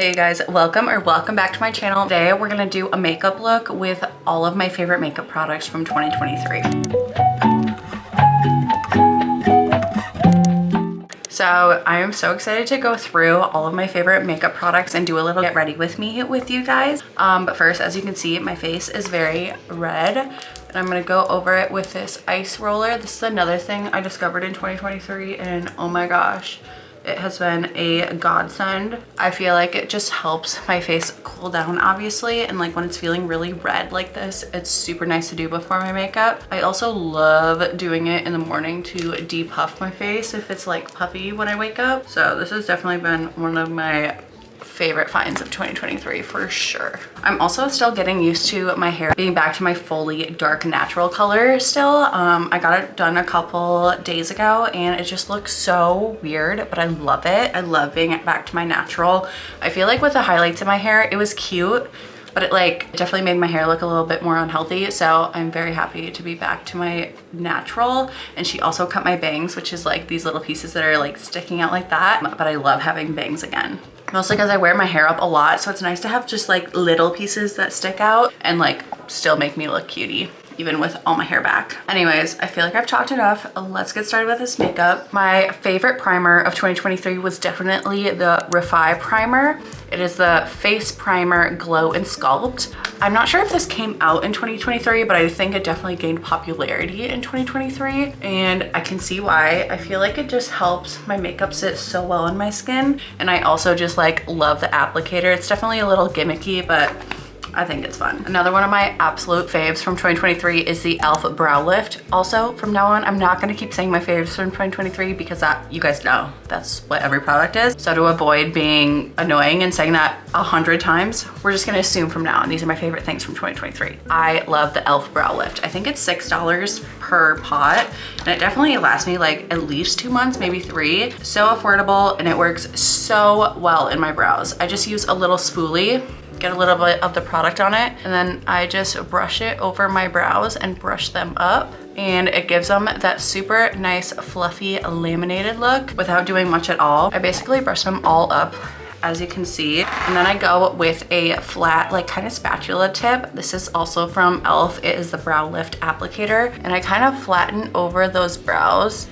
Hey guys, welcome back to my channel. Today we're gonna do a makeup look with all of my favorite makeup products from 2023. So I am so excited to go through all of my favorite makeup products and do a little get ready with me with you guys. But first, as you can see, my face is very red and I'm gonna go over it with this ice roller. This is another thing I discovered in 2023 and oh my gosh, it has been a godsend. I feel like it just helps my face cool down, obviously, and like when it's feeling really red like this, it's super nice to do before my makeup. I also love doing it in the morning to depuff my face if it's like puffy when I wake up. So this has definitely been one of my favorite finds of 2023 for sure. I'm also still getting used to my hair being back to my fully dark natural color still. I got it done a couple days ago and it just looks so weird, but I love it. I love being back to my natural. I feel like with the highlights in my hair, it was cute, but it like definitely made my hair look a little bit more unhealthy. So I'm very happy to be back to my natural. And she also cut my bangs, which is like these little pieces that are like sticking out like that. But I love having bangs again. Mostly because I wear my hair up a lot. So it's nice to have just like little pieces that stick out and like still make me look cutie, even with all my hair back. Anyways, I feel like I've talked enough. Let's get started with this makeup. My favorite primer of 2023 was definitely the Hiiii primer. It is the Face Primer Glow and Sculpt. I'm not sure if this came out in 2023, but I think it definitely gained popularity in 2023. And I can see why. I feel like it just helps my makeup sit so well on my skin. And I also just like love the applicator. It's definitely a little gimmicky, but I think it's fun. Another one of my absolute faves from 2023 is the e.l.f. Brow Lift. Also, from now on, I'm not gonna keep saying my faves from 2023 because you guys know that's what every product is. So to avoid being annoying and saying that 100 times, we're just gonna assume from now on, these are my favorite things from 2023. I love the e.l.f. Brow Lift. I think it's $6 per pot, and it definitely lasts me like at least 2 months, maybe 3. So affordable, and it works so well in my brows. I just use a little spoolie, get a little bit of the product on it, and then I just brush it over my brows and brush them up, and it gives them that super nice fluffy laminated look without doing much at all. I basically brush them all up, as you can see, and then I go with a flat like kind of spatula tip. This is also from e.l.f. It is the Brow Lift applicator, and I kind of flatten over those brows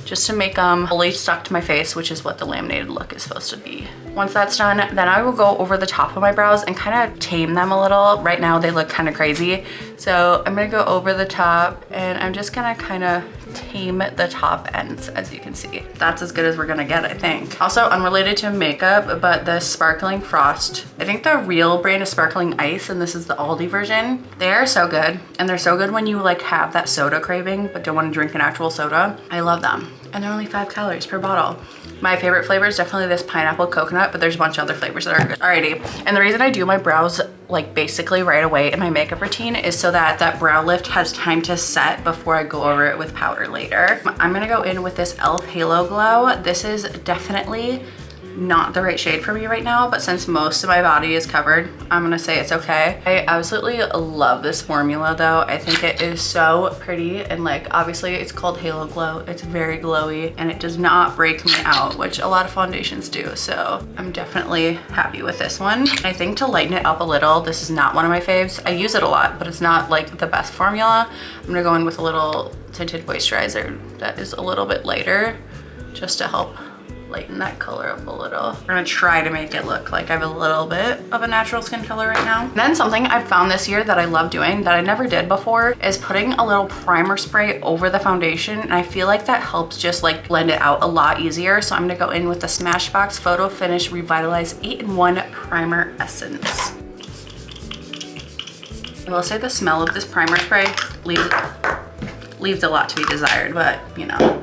just to make them fully stuck to my face, which is what the laminated look is supposed to be. Once that's done, then I will go over the top of my brows and kind of tame them a little. Right now they look kind of crazy. So I'm gonna go over the top and I'm just gonna kind of tame the top ends, as you can see. That's as good as we're gonna get, I think. Also, unrelated to makeup, but the Sparkling Frost. I think the real brand is Sparkling Ice, and this is the Aldi version. They are so good, and they're so good when you like have that soda craving but don't want to drink an actual soda. I love them. And they're only 5 calories per bottle. My favorite flavor is definitely this pineapple coconut, but there's a bunch of other flavors that are good. Alrighty, and the reason I do my brows like basically right away in my makeup routine is so that that brow lift has time to set before I go over it with powder later. I'm gonna go in with this e.l.f. Halo Glow. This is definitely not the right shade for me right now, but since most of my body is covered, I'm gonna say it's okay. I absolutely love this formula though. I think it is so pretty, and like obviously it's called Halo Glow. It's very glowy and it does not break me out, which a lot of foundations do. So I'm definitely happy with this one. I think to lighten it up a little, this is not one of my faves. I use it a lot, but it's not like the best formula. I'm gonna go in with a little tinted moisturizer that is a little bit lighter just to help lighten that color up a little. We're gonna try to make it look like I have a little bit of a natural skin color right now. And then something I've found this year that I love doing that I never did before is putting a little primer spray over the foundation. And I feel like that helps just like blend it out a lot easier. So I'm gonna go in with the Smashbox Photo Finish Revitalize 8-in-1 Primer Essence. I will say the smell of this primer spray leaves a lot to be desired, but you know,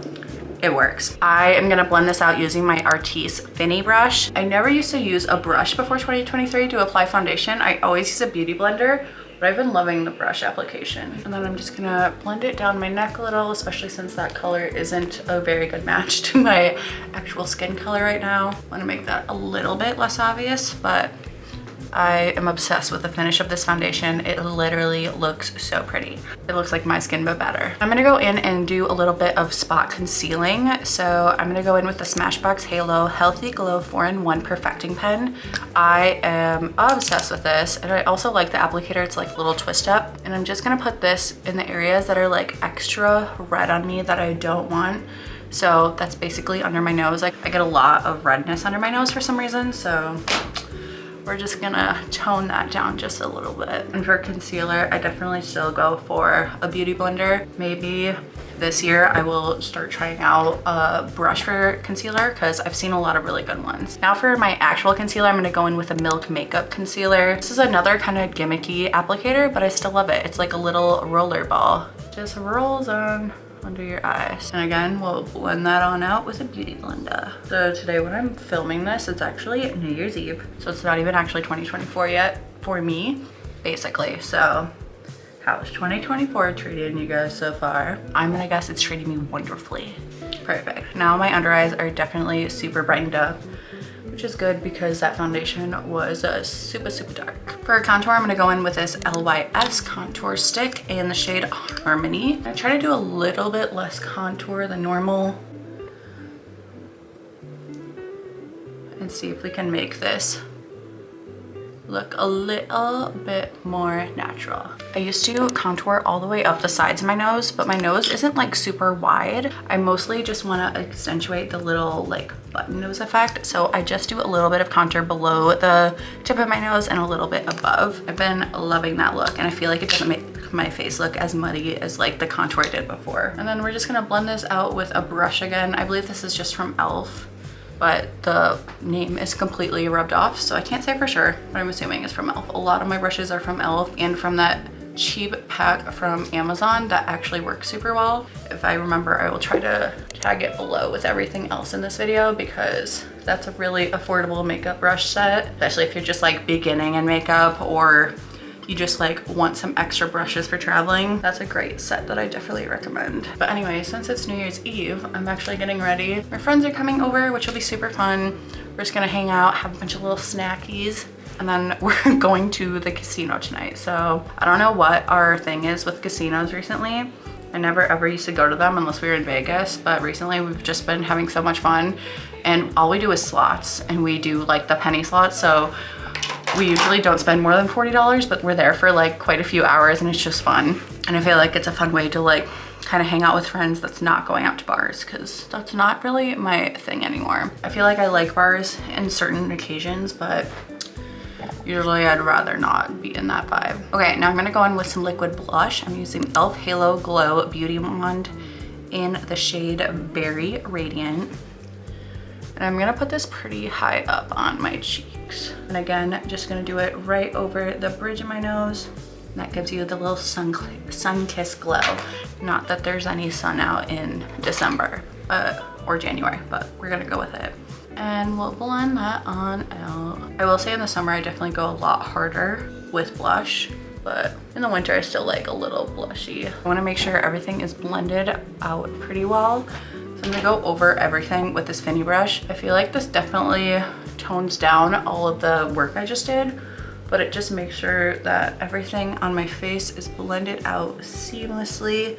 it works. I am gonna blend this out using my Artis brush. I never used to use a brush before 2023 to apply foundation. I always use a beauty blender, but I've been loving the brush application. And then I'm just gonna blend it down my neck a little, especially since that color isn't a very good match to my actual skin color right now. I wanna make that a little bit less obvious, but I am obsessed with the finish of this foundation. It literally looks so pretty. It looks like my skin, but better. I'm gonna go in and do a little bit of spot concealing. So I'm gonna go in with the Smashbox Halo Healthy Glow 4-in-1 Perfecting Pen. I am obsessed with this, and I also like the applicator. It's like a little twist up. And I'm just gonna put this in the areas that are like extra red on me that I don't want. So that's basically under my nose. I get a lot of redness under my nose for some reason, so we're just gonna tone that down just a little bit. And for concealer, I definitely still go for a beauty blender. Maybe this year I will start trying out a brush for concealer because I've seen a lot of really good ones. Now for my actual concealer, I'm gonna go in with a Milk Makeup Concealer. This is another kind of gimmicky applicator, but I still love it. It's like a little roller ball. Just rolls on under your eyes. And again, we'll blend that on out with a beauty blender. So today when I'm filming this, it's actually New Year's Eve. So it's not even actually 2024 yet for me, basically. So how's 2024 treating you guys so far? I'm gonna guess it's treating me wonderfully. Perfect. Now my under eyes are definitely super brightened up, which is good because that foundation was super dark. For contour, I'm gonna go in with this LYS contour stick in the shade Harmony. I try to do a little bit less contour than normal and see if we can make this look a little bit more natural. I used to contour all the way up the sides of my nose, but my nose isn't like super wide. I mostly just want to accentuate the little like button nose effect. So I just do a little bit of contour below the tip of my nose and a little bit above. I've been loving that look, and I feel like it doesn't make my face look as muddy as like the contour I did before. And then we're just gonna blend this out with a brush again. I believe this is just from e.l.f. but the name is completely rubbed off, so I can't say for sure, but I'm assuming it's from e.l.f. A lot of my brushes are from e.l.f. and from that cheap pack from Amazon that actually works super well. If I remember, I will try to tag it below with everything else in this video because that's a really affordable makeup brush set, especially if you're just like beginning in makeup or you just like want some extra brushes for traveling. That's a great set that I definitely recommend. But anyway, since it's New Year's Eve, I'm actually getting ready. My friends are coming over, which will be super fun. We're just gonna hang out, have a bunch of little snackies, and then we're going to the casino tonight. So I don't know what our thing is with casinos recently. I never ever used to go to them unless we were in Vegas, but recently we've just been having so much fun, and all we do is slots, and we do like the penny slots. So we usually don't spend more than $40, but we're there for like quite a few hours, and it's just fun. And I feel like it's a fun way to like kind of hang out with friends that's not going out to bars, because that's not really my thing anymore. I feel like I like bars in certain occasions, but usually I'd rather not be in that vibe. Okay, now I'm gonna go in with some liquid blush. I'm using e.l.f. Halo Glow Beauty Wand in the shade Berry Radiant. And I'm gonna put this pretty high up on my cheeks. And again, just gonna do it right over the bridge of my nose. And that gives you the little sun-kissed glow. Not that there's any sun out in December or January, but we're gonna go with it. And we'll blend that on out. I will say in the summer, I definitely go a lot harder with blush, but in the winter, I still like a little blushy. I wanna make sure everything is blended out pretty well. So I'm gonna go over everything with this Finny brush. I feel like this definitely tones down all of the work I just did, but it just makes sure that everything on my face is blended out seamlessly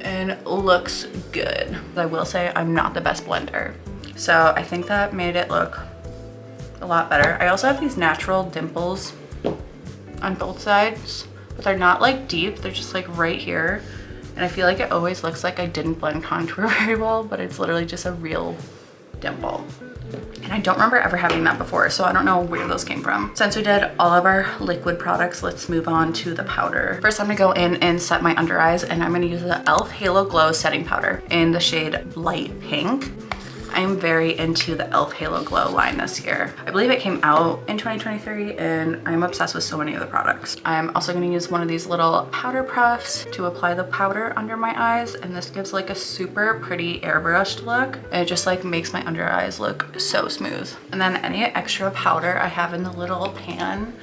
and looks good. I will say I'm not the best blender, so I think that made it look a lot better. I also have these natural dimples on both sides, but they're not like deep, they're just like right here. And I feel like it always looks like I didn't blend contour very well, but it's literally just a real dimple. And I don't remember ever having that before, so I don't know where those came from. Since we did all of our liquid products, let's move on to the powder. First, I'm gonna go in and set my under eyes, and I'm gonna use the e.l.f. Halo Glow setting powder in the shade Light Pink. I'm very into the e.l.f. Halo Glow line this year. I believe it came out in 2023, and I'm obsessed with so many of the products. I'm also gonna use one of these little powder puffs to apply the powder under my eyes, and this gives like a super pretty airbrushed look. And it just like makes my under eyes look so smooth. And then any extra powder I have in the little pan,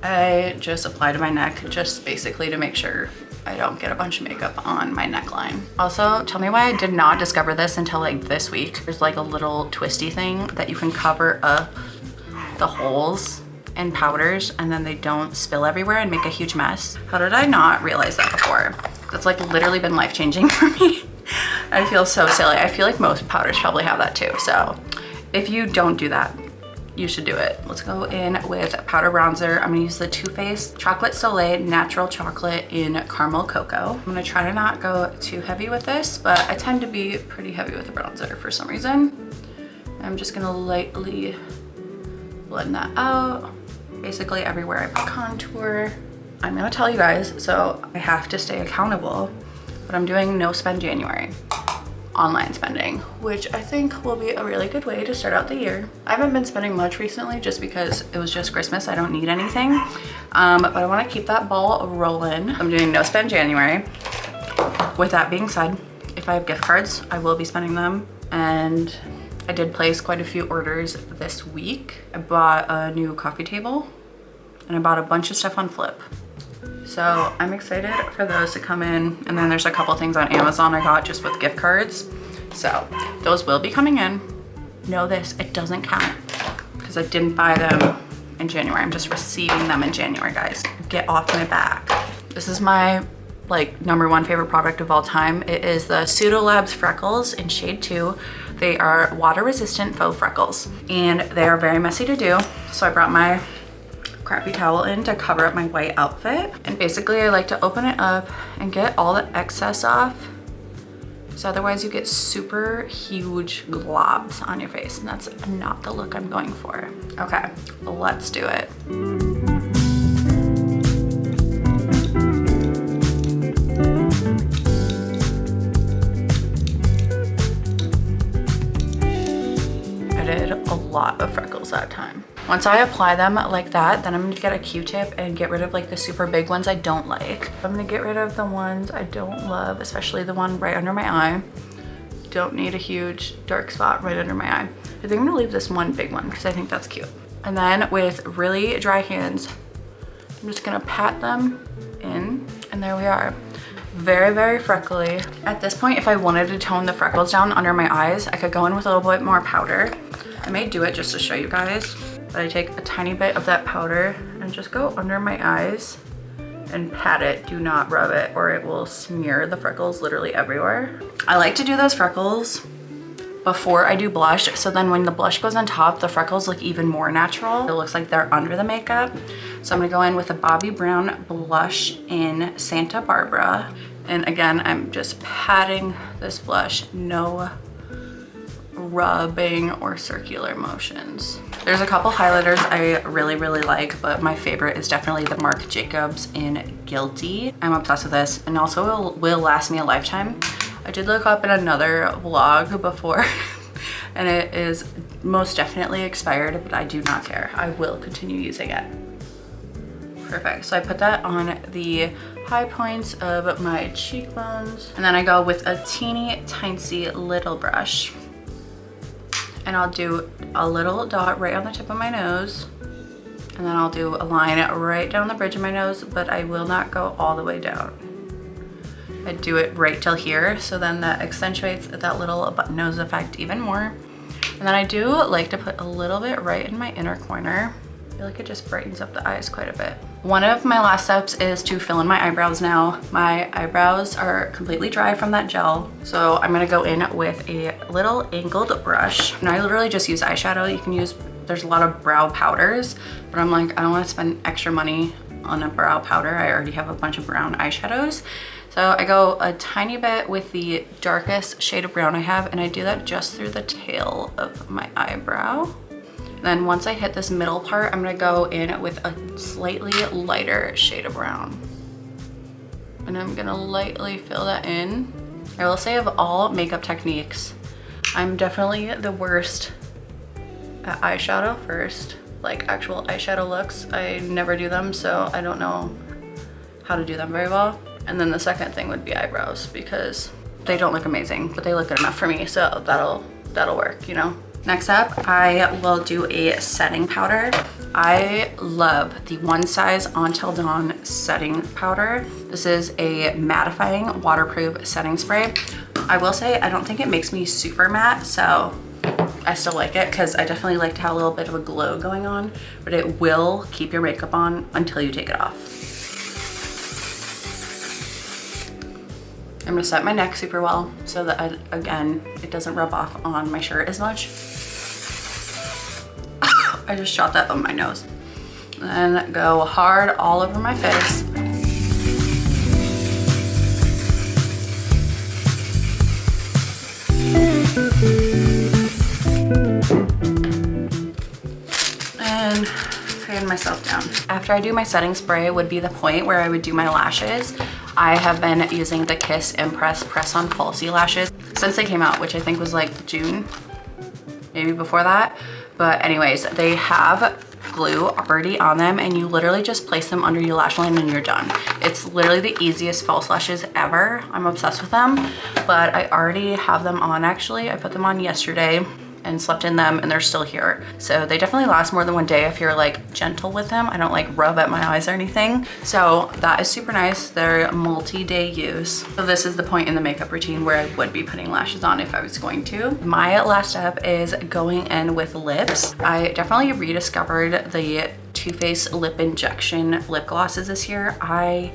I just apply to my neck, just basically to make sure I don't get a bunch of makeup on my neckline. Also, tell me why I did not discover this until like this week. There's like a little twisty thing that you can cover up the holes and powders and then they don't spill everywhere and make a huge mess. How did I not realize that before? That's like literally been life-changing for me. I feel so silly. I feel like most powders probably have that too. So if you don't do that, you should do it. Let's go in with powder bronzer. I'm gonna use the Too Faced Chocolate Soleil Natural Chocolate in Caramel Cocoa. I'm gonna try to not go too heavy with this, but I tend to be pretty heavy with the bronzer for some reason. I'm just gonna lightly blend that out. Basically everywhere I put contour. I'm gonna tell you guys, so I have to stay accountable, but I'm doing no spend January. Online spending, which I think will be a really good way to start out the year. I haven't been spending much recently just because it was just Christmas. I don't need anything, but I want to keep that ball rolling. I'm doing no spend January. With that being said, if I have gift cards, I will be spending them, and I did place quite a few orders this week. I bought a new coffee table and I bought a bunch of stuff on Flip. So I'm excited for those to come in. And then there's a couple things on Amazon I got just with gift cards. So those will be coming in. Know this, it doesn't count because I didn't buy them in January. I'm just receiving them in January, guys. Get off my back. This is my like #1 favorite product of all time. It is the PseudoLabs Phreckles in shade 2. They are water resistant faux freckles and they are very messy to do. So I brought my crappy towel in to cover up my white outfit. And basically I like to open it up and get all the excess off. So otherwise you get super huge globs on your face and that's not the look I'm going for. Okay, let's do it. I did a lot of freckles that time. Once I apply them like that, then I'm gonna get a Q-tip and get rid of like the super big ones I don't like. I'm gonna get rid of the ones I don't love, especially the one right under my eye. Don't need a huge dark spot right under my eye. I think I'm gonna leave this one big one because I think that's cute. And then with really dry hands, I'm just gonna pat them in, and there we are. Very, very freckly. At this point, if I wanted to tone the freckles down under my eyes, I could go in with a little bit more powder. I may do it just to show you guys, but I take a tiny bit of that powder and just go under my eyes and pat it. Do not rub it or it will smear the freckles literally everywhere. I like to do those freckles before I do blush, so then when the blush goes on top, the freckles look even more natural. It looks like they're under the makeup. So I'm gonna go in with a Bobbi Brown blush in Santa Barbara. And again, I'm just patting this blush, no rubbing or circular motions. There's a couple highlighters I really, really like, but my favorite is definitely the Marc Jacobs in Guilty. I'm obsessed with this and also will last me a lifetime. I did look up in another vlog before and it is most definitely expired, but I do not care. I will continue using it. Perfect. So I put that on the high points of my cheekbones, and then I go with a teeny tiny little brush. And I'll do a little dot right on the tip of my nose. And then I'll do a line right down the bridge of my nose, but I will not go all the way down. I do it right till here, so then that accentuates that little button nose effect even more. And then I do like to put a little bit right in my inner corner. I feel like it just brightens up the eyes quite a bit. One of my last steps is to fill in my eyebrows now. My eyebrows are completely dry from that gel, so I'm gonna go in with a little angled brush. And I literally just use eyeshadow. You can use, there's a lot of brow powders, but I'm like, I don't wanna spend extra money on a brow powder. I already have a bunch of brown eyeshadows. So I go a tiny bit with the darkest shade of brown I have, and I do that just through the tail of my eyebrow. Then once I hit this middle part, I'm gonna go in with a slightly lighter shade of brown. And I'm gonna lightly fill that in. I will say of all makeup techniques, I'm definitely the worst at eyeshadow first, like actual eyeshadow looks. I never do them, so I don't know how to do them very well. And then the second thing would be eyebrows, because they don't look amazing, but they look good enough for me, so that'll work, you know? Next up, I will do a setting powder. I love the One Size Until Dawn setting powder. This is a mattifying waterproof setting spray. I will say I don't think it makes me super matte, so I still like it because I definitely like to have a little bit of a glow going on, but it will keep your makeup on until you take it off. I'm gonna set my neck super well so that, again, it doesn't rub off on my shirt as much. I just shot that on my nose. Then go hard all over my face. And fan myself down. After I do my setting spray would be the point where I would do my lashes. I have been using the Kiss Impress Press-On Falsie lashes since they came out, which I think was like June, maybe before that. But anyways, they have glue already on them and you literally just place them under your lash line and you're done. It's literally the easiest false lashes ever. I'm obsessed with them, but I already have them on actually. I put them on yesterday and slept in them and they're still here. So they definitely last more than one day if you're like gentle with them. I don't like rub at my eyes or anything. So that is super nice. They're multi-day use. So this is the point in the makeup routine where I would be putting lashes on if I was going to. My last step is going in with lips. I definitely rediscovered the Too Faced Lip Injection lip glosses this year. I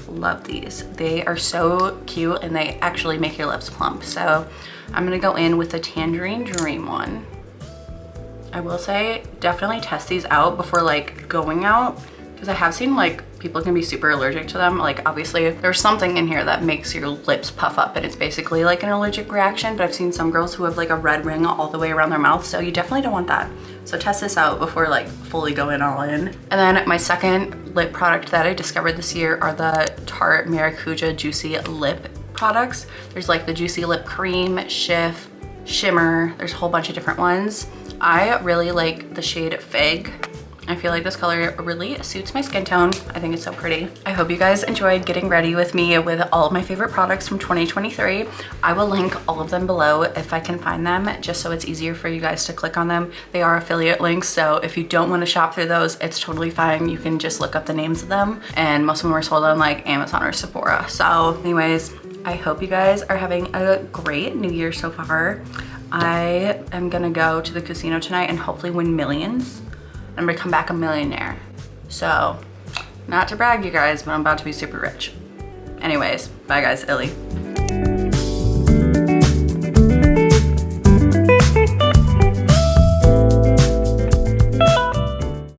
love these. They are so cute and they actually make your lips plump. So I'm gonna go in with the Tangerine Dream one. I will say, definitely test these out before like going out, because I have seen like people can be super allergic to them. Like obviously there's something in here that makes your lips puff up and it's basically like an allergic reaction, but I've seen some girls who have like a red ring all the way around their mouth, so you definitely don't want that. So test this out before like fully going all in. And then my second lip product that I discovered this year are the Tarte Maracuja Juicy Lip products. There's like the Juicy Lip Cream, Shimmer, there's a whole bunch of different ones. I really like the shade Fig. I feel like this color really suits my skin tone. I think it's so pretty. I hope you guys enjoyed getting ready with me with all of my favorite products from 2023. I will link all of them below if I can find them, just so it's easier for you guys to click on them. They are affiliate links, so if you don't want to shop through those, it's totally fine. You can just look up the names of them, and most of them are sold on like Amazon or Sephora. So anyways, I hope you guys are having a great new year so far. I am gonna go to the casino tonight and hopefully win millions. I'm gonna come back a millionaire. So, not to brag you guys, but I'm about to be super rich. Anyways, bye guys, Illy.